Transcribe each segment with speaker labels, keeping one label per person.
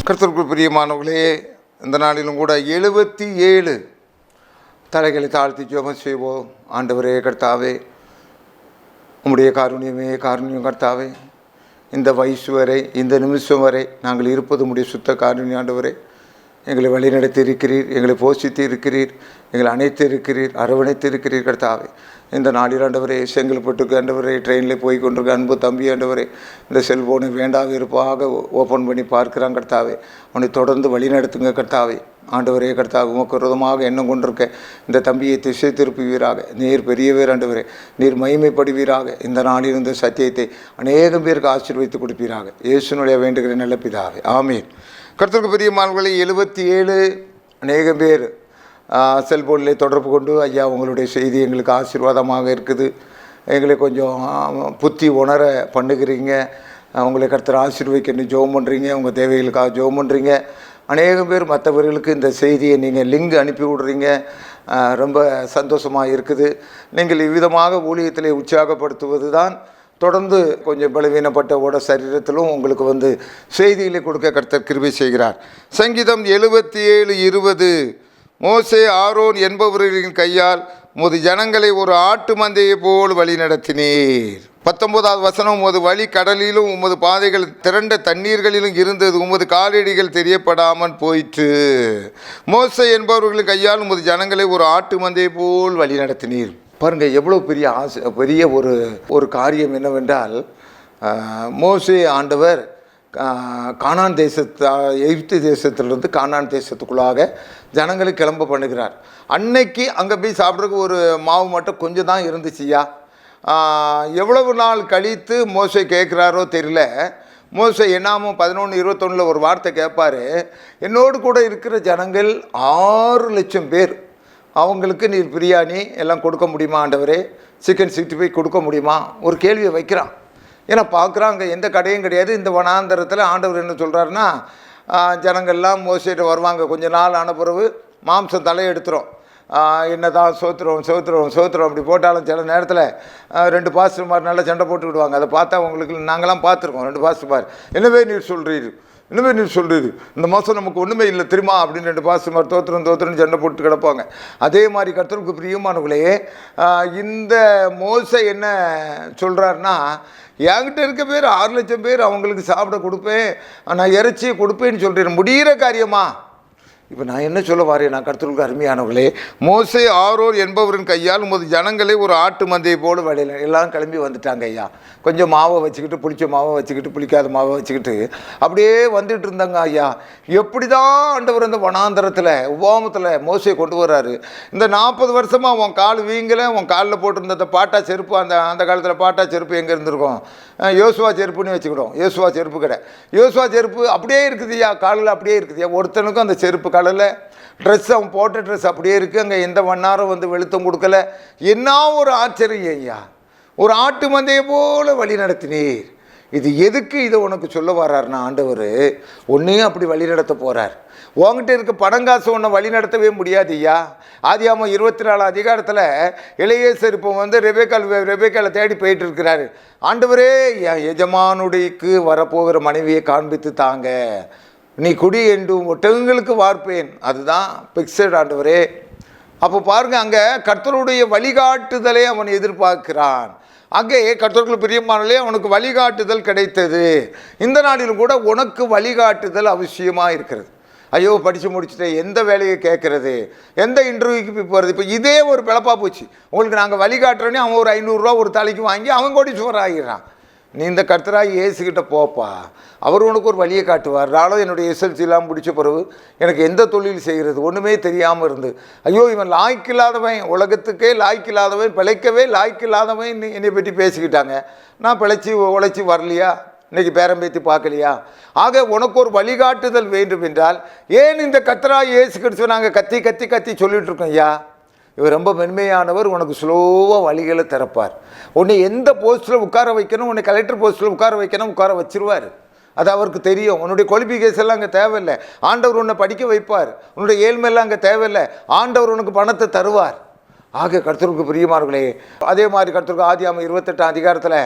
Speaker 1: கர்த்தருக்குள் பிரியமானவர்களே, இந்த நாளிலும் கூட 77 தலைகளை தாழ்த்தி ஜெபம் செய்வோம். ஆண்டவரே கர்த்தாவே, உம்முடைய காருண்யமே காருண்யம் கர்த்தாவே, இந்த வயசு வரை இந்த நிமிஷம் வரை நாங்கள் இருப்பது உம்முடைய சுத்த காருண்யம். ஆண்டவரே, எங்களை வழிநடத்தி இருக்கிறீர், எங்களை போஷித்து இருக்கிறீர், எங்களை அணைத்து இருக்கிறீர், அரவணைத்து இருக்கிறீர் கர்த்தாவே. இந்த நாளில் ஆண்டவரே, செங்கல்பட்டுக்கு ஆண்டவரே ட்ரெயினில் போய் கொண்டிருக்க அன்பு தம்பி ஆண்டவரே, இந்த செல்ஃபோனை வேண்டாம் இருப்பாக ஓப்பன் பண்ணி பார்க்குறான் கர்த்தாவே. அவனை தொடர்ந்து வழி நடத்துங்க கர்த்தாவே. ஆண்டவரே கர்த்தாவே, உமக்கு விரோதமாக எண்ணம் கொண்டிருக்க இந்த தம்பியை திசை திருப்புவீராக. நீர் பெரியவர் ஆண்டவரே, நீர் மகிமைப்படுவீராக. இந்த நாளில் இந்த சத்தியத்தை அநேகம் பேருக்கு ஆசீர்வதித்து கொடுப்பீராக. இயேசுனுடைய வேண்டுகிற நல்ல பிதாவே, ஆமீன். கர்த்தருக்கு பிரியமானவர்களே, 77 அநேகம் பேர் செல்போனில் தொடர்பு கொண்டு, ஐயா உங்களுடைய செய்தி எங்களுக்கு ஆசீர்வாதமாக இருக்குது, எங்களை கொஞ்சம் புத்தி உணர பண்ணுகிறீங்க, உங்களை கர்த்தர் ஆசீர்வதிக்கணும் ஜெபம் பண்ணுறீங்க, உங்கள் தேவைகளுக்காக ஜெபம் பண்ணுறீங்க. அநேகம் பேர் மற்றவர்களுக்கு இந்த செய்தியை நீங்கள் லிங்க் அனுப்பி விடுறீங்க. ரொம்ப சந்தோஷமாக இருக்குது. நீங்கள் இவ்விதமாக ஊழியத்தில் உற்சாகப்படுத்துவது தான் தொடர்ந்து கொஞ்சம் பலவீனப்பட்ட சரீரத்திலும் உங்களுக்கு செய்திகளை கொடுக்க கர்த்தர் கிருபை செய்கிறார். சங்கீதம் 77:20, மோசே ஆரோன் என்பவர்களின் கையால் உமது ஜனங்களை ஒரு ஆட்டு மந்தையை போல் வழி நடத்தினீர். 19வது வசனம், உமது வழி கடலிலும் உமது பாதைகள் திரண்ட தண்ணீர்களிலும் இருந்தது, உமது காலடிகள் தெரியப்படாமல் போயிற்று. மோசே என்பவர்களின் கையால் உமது ஜனங்களை ஒரு ஆட்டு மந்தையை போல் வழி நடத்தினீர். பாருங்கள், எவ்வளோ பெரிய ஒரு காரியம் என்னவென்றால், மோசே ஆண்டவர் கானான் எகிப்து தேசத்திலிருந்து கானான் தேசத்துக்குள்ளாக ஜனங்களை கிளம்ப பண்ணுகிறார். அன்னைக்கு அங்கே போய் சாப்பிட்றதுக்கு ஒரு மாவு மட்டும் கொஞ்சம் தான் இருந்துச்சுயா. எவ்வளவு நாள் கழித்து மோசே கேட்குறாரோ தெரியல. மோசே என்னாமும் 11:21 ஒரு வார்த்தை கேட்பார், என்னோடு கூட இருக்கிற ஜனங்கள் 6 லட்சம் பேர், அவங்களுக்கு நீர் பிரியாணி எல்லாம் கொடுக்க முடியுமா ஆண்டவரே, சிக்கன் 65 கொடுக்க முடியுமா, ஒரு கேள்வியை வைக்கிறான். ஏன்னா பார்க்குறாங்க, எந்த கடையும் கிடையாது. இந்த வனாந்தரத்தில் ஆண்டவர் என்ன சொல்கிறாருன்னா, ஜனங்கள்லாம் மோசைட்டு வருவாங்க. கொஞ்ச நாள் ஆன பிறகு மாம்சம் தலையெடுத்துரும். என்ன தான் சோத்துறோம் அப்படி போட்டாலும் சில நேரத்தில் 2 பாஸ்டர்மார் நல்லா சண்டை போட்டு விடுவாங்க. அதை பார்த்தா உங்களுக்கு நாங்களாம் பார்த்துருக்கோம். 2 பாஸ்டர்மார், என்னவே நீர் சொல்கிறீரு, இந்த மாதம் நமக்கு ஒன்றுமே இல்லை தெரியுமா அப்படின்னு 2 பாஸ்டர்மார் தோத்துறன்னு சண்டை போட்டு கிடப்பாங்க. அதே மாதிரி கர்த்தருக்கு பிரியமானவர்களே, இந்த மோசை என்ன சொல்கிறாருன்னா, என்கிட்ட இருக்க பேர் 6 லட்சம் பேர், அவங்களுக்கு சாப்பிட கொடுப்பேன், நான் இறைச்சியை கொடுப்பேன்னு சொல்கிறேன், முடிகிற காரியமா? இப்போ நான் என்ன சொல்ல வாரேன், நான் கர்த்தருக்கு அருமையானவர்களே, மோசே ஆரோன் என்பவரின் கையால் உமது ஜனங்களை ஒரு ஆட்டு மந்தையை போல வழியில் எல்லாம் கிளம்பி வந்துட்டாங்க ஐயா. கொஞ்சம் மாவை வச்சுக்கிட்டு, புளிச்ச மாவை வச்சுக்கிட்டு, புளிக்காத மாவை வச்சுக்கிட்டு அப்படியே வந்துட்டு இருந்தாங்க ஐயா. எப்படி தான் ஆண்டவர் அந்த வனாந்தரத்தில் உபாமத்தில் மோசையை கொண்டு வர்றாரு. இந்த 40 வருஷமாக உன் கால் வீங்கலை, உன் காலில் போட்டிருந்த பாட்டா செருப்பு, அந்த காலத்தில் பாட்டா செருப்பு எங்கே இருந்திருக்கும், யோசுவா செருப்புன்னு வச்சுக்கிடும். யோசுவா செருப்பு கடை, யோசுவா செருப்பு அப்படியே இருக்குதுய்யா, காலில் அப்படியே இருக்குதுய்யா. ஒருத்தனுக்கும் அந்த செருப்பு காலில் ட்ரெஸ், அவன் போட்ட ட்ரெஸ் அப்படியே இருக்குது. அங்கே எந்த வண்ணாரம் வெளுத்தம் கொடுக்கல. என்ன ஒரு ஆச்சரியம் ஐயா, ஒரு ஆட்டு மந்தையை போல வழி நடத்தினீர். இது எதுக்கு இதை உனக்கு சொல்ல வர்றாருன்னா, ஆண்டவர் ஒன்றையும் அப்படி வழி நடத்த போகிறார். உங்ககிட்ட இருக்க பணங்காசு ஒன்றை வழி நடத்தவே முடியாது ஐயா. ஆதியாகமம் 24 அதிகாரத்தில் எலியேசர் இப்போ ரெபேக்கால தேடி போயிட்டு இருக்கிறாரு. ஆண்டவரே, எஜமானுடைக்கு வரப்போகிற மனைவியை காண்பித்து தாங்க, நீ குடி என்றும் ஒட்டகங்களுக்கு வார்ப்பேன், அதுதான் பிக்சட் ஆண்டவரே. அப்போ பாருங்கள், அங்கே கர்த்தருடைய வழிகாட்டுதலை அவன் எதிர்பார்க்கிறான். அங்கே கர்த்தருக்கு பிரியமானே அவனுக்கு வழிகாட்டுதல் கிடைத்தது. இந்த நாளிலும் கூட உனக்கு வழிகாட்டுதல் அவசியமாக இருக்கிறது. ஐயோ, படித்து முடிச்சுட்டு எந்த வேலையை கேட்குறது, எந்த இன்டர்வியூக்கு போய் போகிறது. இப்போ இதே ஒரு பிழப்பாக போச்சு. உங்களுக்கு நாங்கள் வழிகாட்டுறோன்னே அவன் ஒரு 500 ரூபா ஒரு தலைக்கு வாங்கி அவன் கோடீஸ்வரர் ஆகிடுறான். நீ இந்த கர்த்தராகி இயேசுகிட்ட போப்பா, அவர் உனக்கு ஒரு வழியை காட்டுவார். நானும் என்னுடைய எஸ்எல்சிலாம் முடித்த பிறகு எனக்கு எந்த தொழில் செய்கிறது ஒன்றுமே தெரியாமல் இருந்து, ஐயோ இவன் லாய்க்கில்லாதவன், உலகத்துக்கே லாய்க்கில்லாதவன், பிழைக்கவே லாய்க்கில்லாதவன் என்னை பற்றி பேசிக்கிட்டாங்க. நான் உழைச்சி வரலையா, இன்றைக்கி பேரம்பேத்தி பார்க்கலையா? ஆக உனக்கு ஒரு வழிகாட்டுதல் வேண்டும் என்றால், ஏன் இந்த கர்த்தராகி இயேசு கிறிஸ்துவை நாங்கள் கத்தி சொல்லிகிட்டு இருக்கோம் ஐயா? இவர் ரொம்ப மென்மையானவர், உனக்கு ஸ்லோவாக வழிகளை திறப்பார். உன்னை எந்த போஸ்ட்டில் உட்கார வைக்கணும், உன்னை கலெக்டர் போஸ்ட்டில் உட்கார வைக்கணும், உட்கார வச்சிருவார். அது அவருக்கு தெரியும். உன்னுடைய குவாலிஃபிகேஷன் எல்லாம் அங்கே தேவையில்லை. ஆண்டவர் உன்னை படிக்க வைப்பார். உன்னுடைய ஏழ்மையெல்லாம் அங்கே தேவையில்லை. ஆண்டவர் உனக்கு பணத்தை தருவார். ஆக கர்த்தருக்கு பிரியமானவர்களே, அதே மாதிரி கர்த்தருக்கு ஆதியாகமம் 28 அதிகாரத்தில்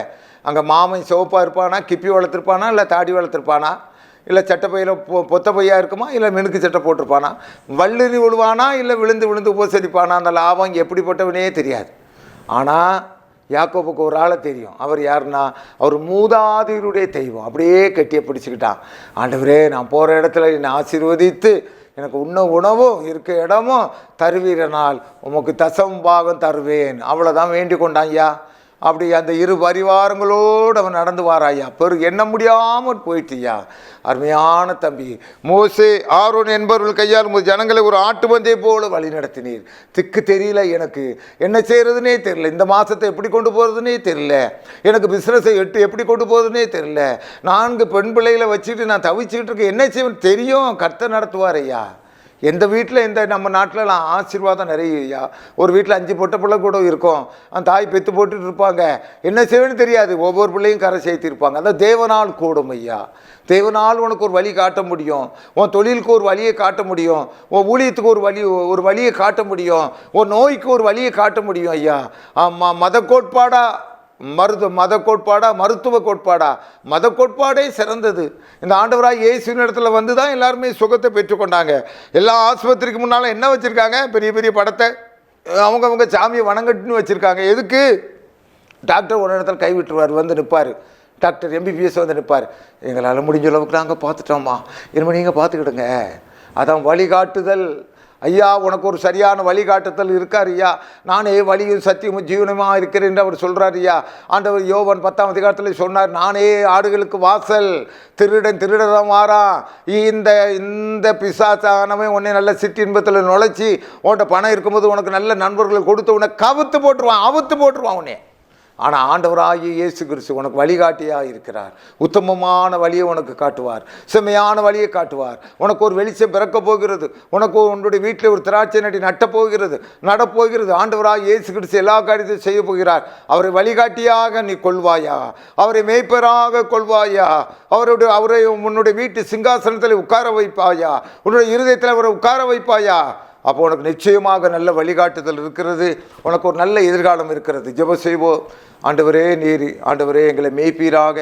Speaker 1: அங்கே மாமன் சிவப்பாக இருப்பானா, கிப்பி வளர்த்துருப்பானா, இல்லை தாடி வளர்த்துருப்பானா, இல்லை சட்டப்பையில் பொத்த பையாக இருக்குமா, இல்லை மினுக்கு சட்டை போட்டிருப்பானா, வள்ளுறி விழுவானா, இல்லை விழுந்து விழுந்து உபசரிப்பானா, அந்த லாபம் எப்படிப்பட்டவனே தெரியாது. ஆனால் யாக்கோபுக்கு ஒரு ஆளை தெரியும். அவர் யாருன்னா, அவர் மூதாதையருடைய தெய்வம். அப்படியே கட்டியை பிடிச்சிக்கிட்டான். ஆண்டவரே, நான் போகிற இடத்துல என்னை ஆசீர்வதித்து எனக்கு உணவும் இருக்க இடமும் தருவீரனால் உமக்கு தசம் பாகம் தருவேன். அவ்வளோதான் வேண்டி கொண்டான் ஐயா. அப்படி அந்த இரு பரிவாரங்களோடு அவன் நடந்து வாராயா. எண்ண முடியாமல் போயிட்டுயா. அருமையான தம்பி மோசே, ஆரோன் என்பவர்கள் கையால் ஜனங்களை ஒரு ஆட்டு பந்தய போல வழி நடத்தினீர். திக்கு தெரியல, எனக்கு என்ன செய்கிறதுனே தெரியல, இந்த மாதத்தை எப்படி கொண்டு போகிறதுனே தெரியல, எனக்கு பிஸ்னஸை எப்படி கொண்டு போகிறதுனே தெரியல, 4 பெண் பிள்ளைகளை வச்சுட்டு நான் தவிச்சுக்கிட்டு இருக்கேன், என்ன செய்வேன் தெரியும், கர்த்தர் நடத்துவார் ஐயா. எந்த வீட்டில் இந்த நம்ம நாட்டிலலாம் ஆசீர்வாதம் நிறையா. ஒரு வீட்டில் 5 பொட்ட பிள்ளை கூட இருக்கும். அந்த தாய் பெற்று போட்டுட்டு இருப்பாங்க, என்ன செய்வேன்னு தெரியாது. ஒவ்வொரு பிள்ளையும் கரை சேர்த்திருப்பாங்க. அதான் தேவனால் கூடும் ஐயா. தேவனால் உனக்கு ஒரு வழி காட்ட முடியும். உன் தொழிலுக்கு ஒரு வழியை காட்ட முடியும். உன் ஊழியத்துக்கு ஒரு வழியை காட்ட முடியும். உன் நோய்க்கு ஒரு வழியை காட்ட முடியும் ஐயா. ஆமாம், மத கோட்பாடா மத கோட்பாடா, மருத்துவ கோட்பாடா? மத கோட்பாடே சிறந்தது. இந்த ஆண்டவராய் இயேசுவின் இடத்துல வந்து தான் எல்லாருமே சுகத்தை பெற்றுக்கொண்டாங்க. எல்லா ஆஸ்பத்திரிக்கு முன்னால் என்ன வச்சுருக்காங்க, பெரிய பெரிய படத்தை அவங்க சாமியை வணங்கட்டுன்னு வச்சுருக்காங்க. எதுக்கு? டாக்டர் ஒரு இடத்துல கைவிட்டுருவார், வந்து நிற்பார். டாக்டர் MBBS வந்து நிற்பார். எங்களால் முடிஞ்ச அளவுக்கு நாங்கள் பார்த்துட்டோம்மா, இனிமேல் நீங்கள் பார்த்துக்கிடுங்க. அதான் வழிகாட்டுதல் ஐயா. உனக்கு ஒரு சரியான வழிகாட்டுதல் இருக்கார் ஐயா. நானே வழியும் சத்தியமும் ஜீவனமாக இருக்கிறேன் என்று அவர் சொல்கிறார் ஐயா. ஆண்டவர் யோவான் 10ஆம் அதிகாரத்தில் சொன்னார், நானே ஆடுகளுக்கு வாசல், திருடன் வாரான். இந்த பிசாசானவன் உன்னை நல்ல சிற்றின்பத்தில் நுழைச்சி உன்கிட்ட பணம் இருக்கும்போது உனக்கு நல்ல நண்பர்களை கொடுத்து உன்னை அவுத்து போட்டுருவான் உன்னை. ஆனால் ஆண்டவராகிய இயேசு கிறிஸ்து உனக்கு வழிகாட்டியாக இருக்கிறார். உத்தமமான வழியை உனக்கு காட்டுவார், செம்மையான வழியை காட்டுவார். உனக்கு ஒரு வெளிச்சம் பிறக்க போகிறது. உனக்கு உன்னுடைய வீட்டில் ஒரு திராட்சை நடி நடப்போகிறது. ஆண்டவராகிய இயேசு கிறிஸ்து எல்லா காரியத்தையும் செய்ய போகிறார். அவரை வழிகாட்டியாக நீ கொள்வாயா, அவரை மேய்ப்பராக கொள்வாயா, அவரை உன்னுடைய வீட்டு சிங்காசனத்தில் உட்கார வைப்பாயா, உன்னுடைய இருதயத்தில் அவரை உட்கார வைப்பாயா. அப்போ உனக்கு நிச்சயமாக நல்ல வழிகாட்டுதல் இருக்கிறது, உனக்கு ஒரு நல்ல எதிர்காலம் இருக்கிறது. ஜெபம் செய்வோம். ஆண்டவரே, ஆண்டவரே எங்களை மேய்ப்பீராக,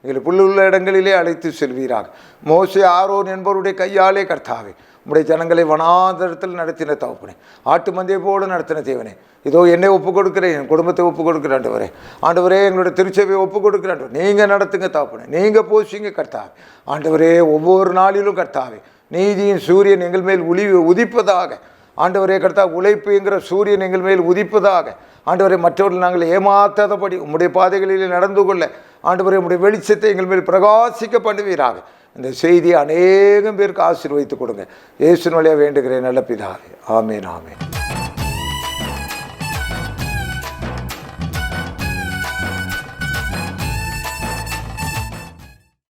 Speaker 1: எங்களை புல்லுள்ள இடங்களிலே அழைத்து செல்வீராக. மோசே, ஆரோன் என்பவருடைய கையாலே கர்த்தாவே உம்முடைய ஜனங்களை வனாந்தரத்தில் நடத்தின தகப்பனே, ஆட்டு மந்தையை போல நடத்தின தேவனே, இதோ என்னை ஒப்புக் கொடுக்கிறேன், என் குடும்பத்தை ஒப்புக் கொடுக்கிறேன். ஆண்டவரே எங்களுடைய திருச்சபையை ஒப்புக் கொடுக்கிறேன். நீங்கள் நடத்துங்க தகப்பனே, நீங்கள் போஷிங்க கர்த்தாவே. ஆண்டவரே, ஒவ்வொரு நாளிலும் கர்த்தாவே நீதியின் சூரியன் எங்கள் மேல் உதிப்பதாக. ஆண்டவரே கர்த்தா, உழைப்புங்கிற சூரியன் எங்கள் மேல் உதிப்பதாக. ஆண்டவரே, மற்றவர்கள் நாங்கள் ஏமாத்தாதபடி உம்முடைய பாதைகளில் நடந்து கொள்ள ஆண்டவரே உம்முடைய வெளிச்சத்தை எங்கள் மேல் பிரகாசிக்க பண்ணுவீராக. இந்த செய்தியை அநேகம் பேருக்கு ஆசீர்வதித்து கொடுங்க. இயேசுவின் வழியாக வேண்டுகிறேன் நல்ல பிதாவே. ஆமேன், ஆமேன்.